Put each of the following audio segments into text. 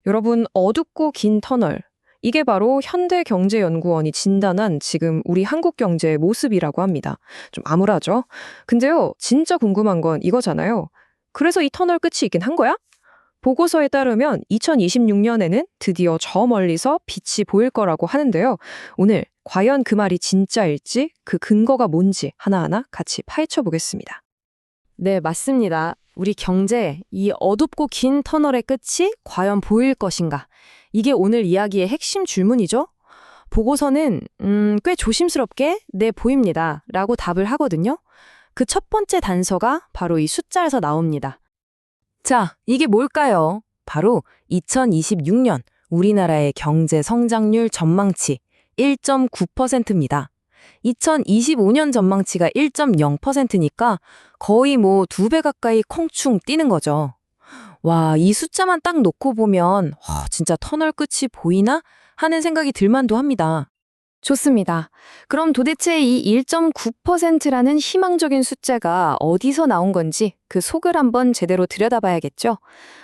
여러분, 어둡고 긴 터널. 이게 바로 현대경제연구원이 진단한 지금 우리 한국 경제의 모습이라고 합니다. 좀 암울하죠? 근데요, 진짜 궁금한 건 이거잖아요. 그래서 이 터널 끝이 있긴 한 거야? 보고서에 따르면 2026년에는 드디어 저 멀리서 빛이 보일 거라고 하는데요. 오늘 과연 그 말이 진짜일지, 그 근거가 뭔지 하나하나 같이 파헤쳐 보겠습니다. 네, 맞습니다. 우리 경제, 이 어둡고 긴 터널의 끝이 과연 보일 것인가? 이게 오늘 이야기의 핵심 질문이죠? 보고서는 꽤 조심스럽게 네, 보입니다. 라고 답을 하거든요. 그 첫 번째 단서가 바로 이 숫자에서 나옵니다. 자, 이게 뭘까요? 바로 2026년 우리나라의 경제 성장률 전망치 1.9%입니다. 2025년 전망치가 1.0%니까 거의 뭐 2배 가까이 콩충 뛰는 거죠. 와, 이 숫자만 딱 놓고 보면 진짜 터널 끝이 보이나 하는 생각이 들만도 합니다. 좋습니다. 그럼 도대체 이 1.9%라는 희망적인 숫자가 어디서 나온 건지 그 속을 한번 제대로 들여다봐야겠죠?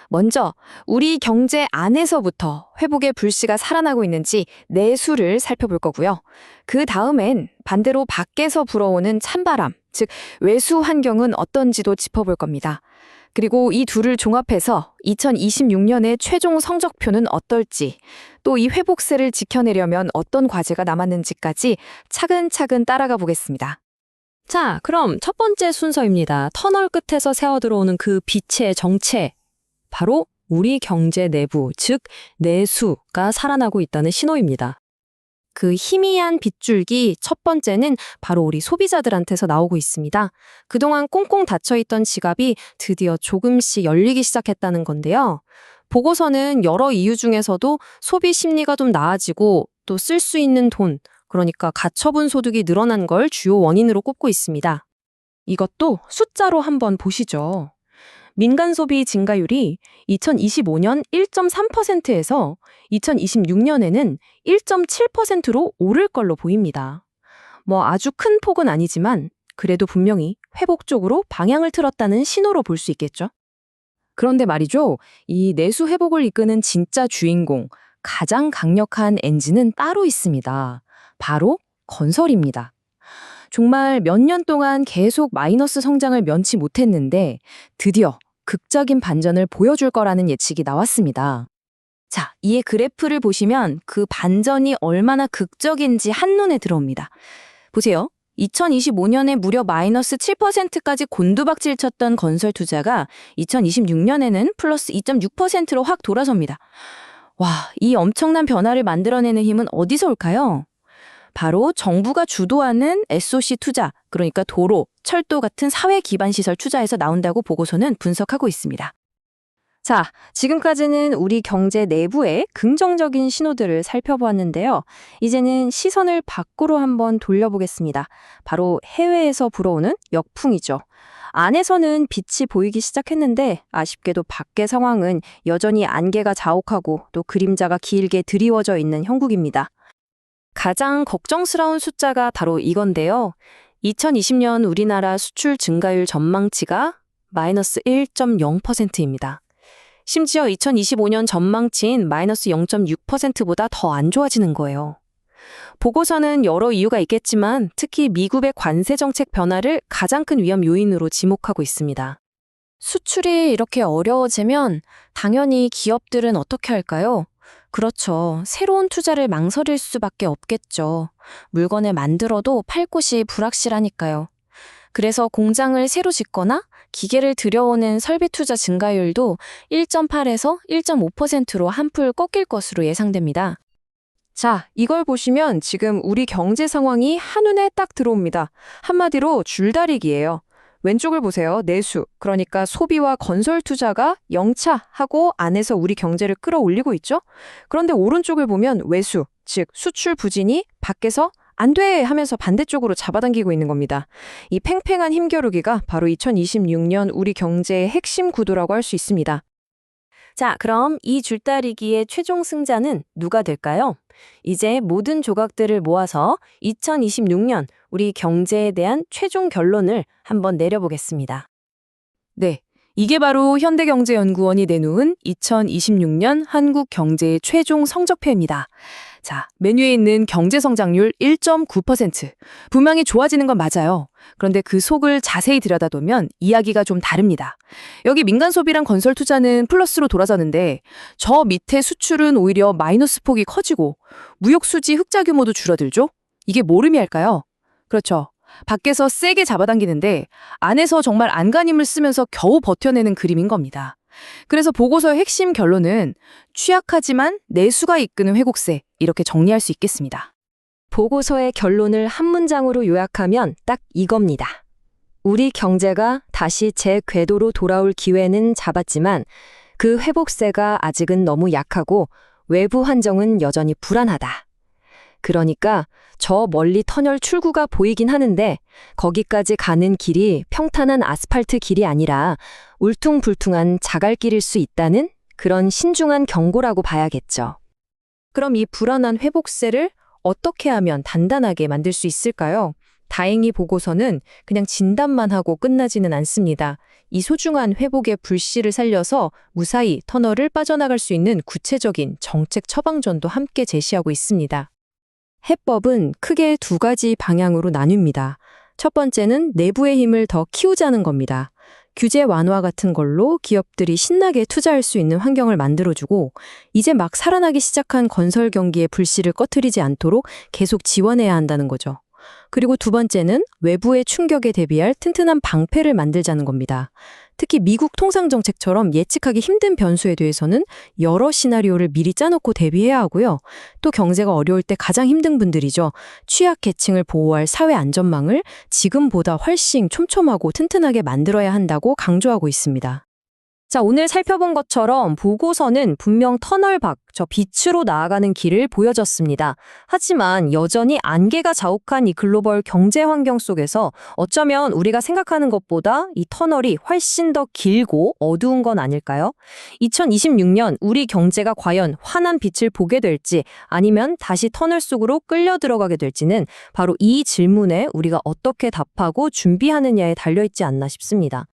먼저 우리 경제 안에서부터 회복의 불씨가 살아나고 있는지 내수를 살펴볼 거고요. 그 다음엔 반대로 밖에서 불어오는 찬바람, 즉 외수 환경은 어떤지도 짚어볼 겁니다. 그리고 이 둘을 종합해서 2026년의 최종 성적표는 어떨지, 또 이 회복세를 지켜내려면 어떤 과제가 남았는지까지 차근차근 따라가 보겠습니다. 자, 그럼 첫 번째 순서입니다. 터널 끝에서 새어 들어오는 그 빛의 정체. 바로 우리 경제 내부, 즉 내수가 살아나고 있다는 신호입니다. 그 희미한 빗줄기 첫 번째는 바로 우리 소비자들한테서 나오고 있습니다. 그동안 꽁꽁 닫혀있던 지갑이 드디어 조금씩 열리기 시작했다는 건데요. 보고서는 여러 이유 중에서도 소비 심리가 좀 나아지고 또 쓸 수 있는 돈, 그러니까 가처분 소득이 늘어난 걸 주요 원인으로 꼽고 있습니다. 이것도 숫자로 한번 보시죠. 민간 소비 증가율이 2025년 1.3%에서 2026년에는 1.7%로 오를 걸로 보입니다. 뭐 아주 큰 폭은 아니지만 그래도 분명히 회복 쪽으로 방향을 틀었다는 신호로 볼 수 있겠죠. 그런데 말이죠, 이 내수 회복을 이끄는 진짜 주인공, 가장 강력한 엔진은 따로 있습니다. 바로 건설입니다. 정말 몇 년 동안 계속 마이너스 성장을 면치 못했는데 드디어 극적인 반전을 보여줄 거라는 예측이 나왔습니다. 자, 이에 그래프를 보시면 그 반전이 얼마나 극적인지 한눈에 들어옵니다. 보세요. 2025년에 무려 마이너스 7%까지 곤두박질 쳤던 건설 투자가 2026년에는 플러스 2.6%로 확 돌아섭니다. 와, 이 엄청난 변화를 만들어내는 힘은 어디서 올까요? 바로 정부가 주도하는 SOC 투자, 그러니까 도로, 철도 같은 사회 기반 시설 투자에서 나온다고 보고서는 분석하고 있습니다. 자, 지금까지는 우리 경제 내부의 긍정적인 신호들을 살펴보았는데요. 이제는 시선을 밖으로 한번 돌려보겠습니다. 바로 해외에서 불어오는 역풍이죠. 안에서는 빛이 보이기 시작했는데 아쉽게도 밖의 상황은 여전히 안개가 자욱하고 또 그림자가 길게 드리워져 있는 형국입니다. 가장 걱정스러운 숫자가 바로 이건데요. 2020년 우리나라 수출 증가율 전망치가 마이너스 1.0%입니다. 심지어 2025년 전망치인 마이너스 0.6%보다 더 안 좋아지는 거예요. 보고서는 여러 이유가 있겠지만 특히 미국의 관세 정책 변화를 가장 큰 위험 요인으로 지목하고 있습니다. 수출이 이렇게 어려워지면 당연히 기업들은 어떻게 할까요? 그렇죠. 새로운 투자를 망설일 수밖에 없겠죠. 물건을 만들어도 팔 곳이 불확실하니까요. 그래서 공장을 새로 짓거나 기계를 들여오는 설비 투자 증가율도 1.8에서 1.5%로 한풀 꺾일 것으로 예상됩니다. 자, 이걸 보시면 지금 우리 경제 상황이 한눈에 딱 들어옵니다. 한마디로 줄다리기예요. 왼쪽을 보세요. 내수, 그러니까 소비와 건설 투자가 영차하고 안에서 우리 경제를 끌어올리고 있죠. 그런데 오른쪽을 보면 외수, 즉 수출 부진이 밖에서 안 돼! 하면서 반대쪽으로 잡아당기고 있는 겁니다. 이 팽팽한 힘겨루기가 바로 2026년 우리 경제의 핵심 구도라고 할 수 있습니다. 자, 그럼 이 줄다리기의 최종 승자는 누가 될까요? 이제 모든 조각들을 모아서 2026년 우리 경제에 대한 최종 결론을 한번 내려보겠습니다. 네, 이게 바로 현대경제연구원이 내놓은 2026년 한국 경제의 최종 성적표입니다. 자, 메뉴에 있는 경제성장률 1.9%. 분명히 좋아지는 건 맞아요. 그런데 그 속을 자세히 들여다보면 이야기가 좀 다릅니다. 여기 민간 소비랑 건설 투자는 플러스로 돌아서는데 저 밑에 수출은 오히려 마이너스 폭이 커지고 무역 수지 흑자 규모도 줄어들죠? 이게 뭘 의미할까요? 그렇죠. 밖에서 세게 잡아당기는데 안에서 정말 안간힘을 쓰면서 겨우 버텨내는 그림인 겁니다. 그래서 보고서의 핵심 결론은 취약하지만 내수가 이끄는 회복세, 이렇게 정리할 수 있겠습니다. 보고서의 결론을 한 문장으로 요약하면 딱 이겁니다. 우리 경제가 다시 제 궤도로 돌아올 기회는 잡았지만 그 회복세가 아직은 너무 약하고 외부 환경은 여전히 불안하다. 그러니까 저 멀리 터널 출구가 보이긴 하는데 거기까지 가는 길이 평탄한 아스팔트 길이 아니라 울퉁불퉁한 자갈길일 수 있다는 그런 신중한 경고라고 봐야겠죠. 그럼 이 불안한 회복세를 어떻게 하면 단단하게 만들 수 있을까요? 다행히 보고서는 그냥 진단만 하고 끝나지는 않습니다. 이 소중한 회복의 불씨를 살려서 무사히 터널을 빠져나갈 수 있는 구체적인 정책 처방전도 함께 제시하고 있습니다. 해법은 크게 두 가지 방향으로 나뉩니다. 첫 번째는 내부의 힘을 더 키우자는 겁니다. 규제 완화 같은 걸로 기업들이 신나게 투자할 수 있는 환경을 만들어주고 이제 막 살아나기 시작한 건설 경기의 불씨를 꺼트리지 않도록 계속 지원해야 한다는 거죠. 그리고 두 번째는 외부의 충격에 대비할 튼튼한 방패를 만들자는 겁니다. 특히 미국 통상정책처럼 예측하기 힘든 변수에 대해서는 여러 시나리오를 미리 짜놓고 대비해야 하고요. 또 경제가 어려울 때 가장 힘든 분들이죠. 취약계층을 보호할 사회 안전망을 지금보다 훨씬 촘촘하고 튼튼하게 만들어야 한다고 강조하고 있습니다. 자, 오늘 살펴본 것처럼 보고서는 분명 터널 밖, 저 빛으로 나아가는 길을 보여줬습니다. 하지만 여전히 안개가 자욱한 이 글로벌 경제 환경 속에서 어쩌면 우리가 생각하는 것보다 이 터널이 훨씬 더 길고 어두운 건 아닐까요? 2026년 우리 경제가 과연 환한 빛을 보게 될지 아니면 다시 터널 속으로 끌려 들어가게 될지는 바로 이 질문에 우리가 어떻게 답하고 준비하느냐에 달려있지 않나 싶습니다.